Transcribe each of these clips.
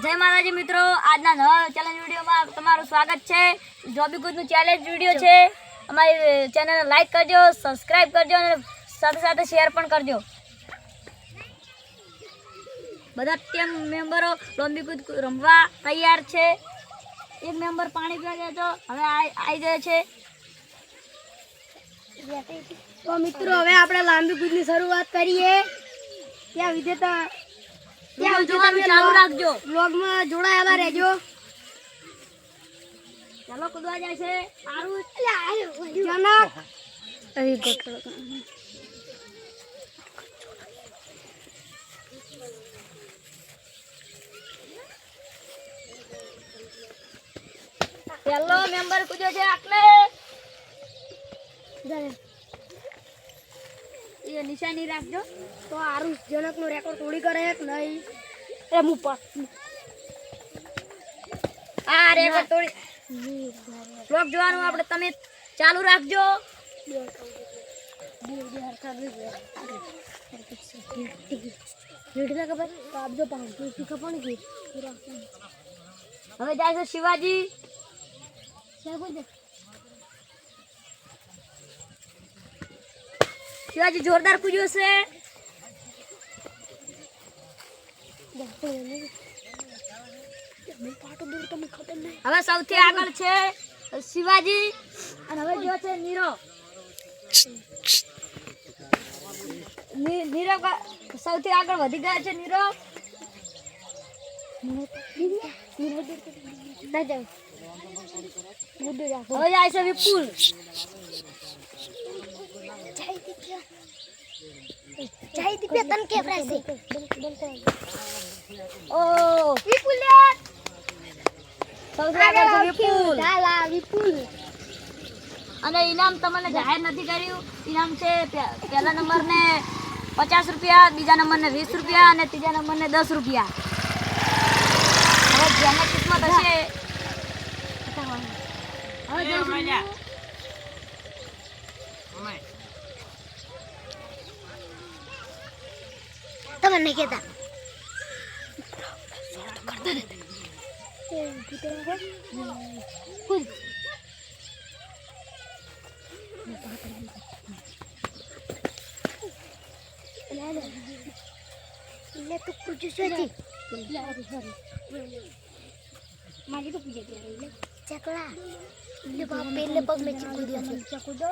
જય માતાજી મિત્રો, આજના નવા ચેલેન્જ વિડીયોમાં તમારું સ્વાગત છે. જોબી કુદનું ચેલેન્જ વિડીયો છે. અમારી ચેનલને લાઈક કરજો, સબસ્ક્રાઇબ કરજો અને સાથે સાથે શેર પણ કરજો. બધા ટીમ મેમ્બરો જોબી કુદ રમવા તૈયાર છે. એક મેમ્બર પાણી પીવા ગયો તો હવે આવી ગયો છે. તો મિત્રો હવે આપણે લાંબી કૂદની શરૂઆત કરીએ. ત્યાં વિજેતા જોવાનું ચાલુ રાખજો. વ્લોગમાં જોડાયેલા રહેજો. ચાલો કૂદવા જાય છે. સારું પહેલો મેમ્બર કૂદ્યો છે. આટલે એ નિશાની રાખજો. તો આરુષ જનકનો રેકોર્ડ તોડી કરે કે નહીં એ મુપા આ રેકોર્ડ તોડી બ્લોગ જોવાનું આપણે તમે ચાલુ રાખજો. હવે જાય છે શિવાજી. શિવાજી જોરદાર કૂદ્યો છે. હવે સૌથી આગળ છે શિવાજી અને હવે જો છે નીરવ. નીરવ સૌથી આગળ વધી ગયા છે. નીરવ હવે જાય છે વિપુલ. ઓ સૌથી આગળ છે વિપુલ. અને ઇનામ તમને જાહેર નથી કર્યું. ઇનામ છે પહેલા નંબરને 50 રૂપિયા, બીજા નંબરને 20 રૂપિયા અને ત્રીજા નંબરને 10 રૂપિયા. હવે જેને કિસ્મત હશે તમે નહીં કહેતા તો પૂછું છું મારી તો પૂછે ચકલા એટલે બાપ પહેલે પગ મેં ચીકુ દે છે ચકુદો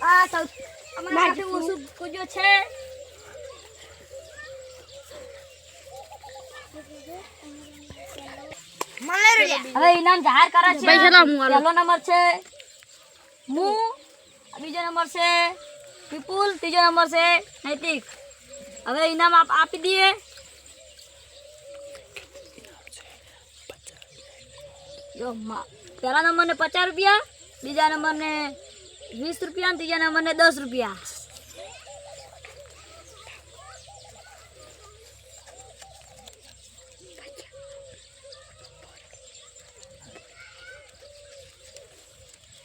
આ સૌથી અમારા ઓછું કૂદ્યો છે. હવે ઇનામ જાહેર કરે છે. પહેલો નંબર છે હું, બીજો નંબર છે વિપુલ, ત્રીજો નંબર છે નૈતિક. હવે ઇનામ આપી દઈએ. જો પહેલા નંબરને 50 રૂપિયા, બીજા નંબરને 20 રૂપિયા અને ત્રીજા નંબરને 10 રૂપિયા.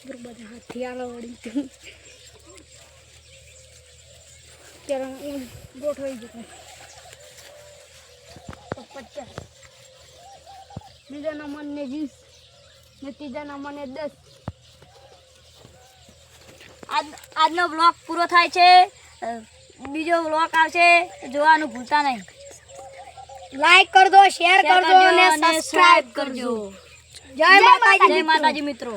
બધા હથિયારો વળી ત્યારે ગોઠવાઈ ગયો. 50, બીજા નંબરને 20 ને ત્રીજા નંબરને 10. આજનો બ્લોગ પૂરો થાય છે. બીજો બ્લોગ આવશે, જોવાનું ભૂલતા નહીં. લાઈક કરજો, શેર કરજો અને સબસ્ક્રાઇબ કરજો. જય માતાજી મિત્રો.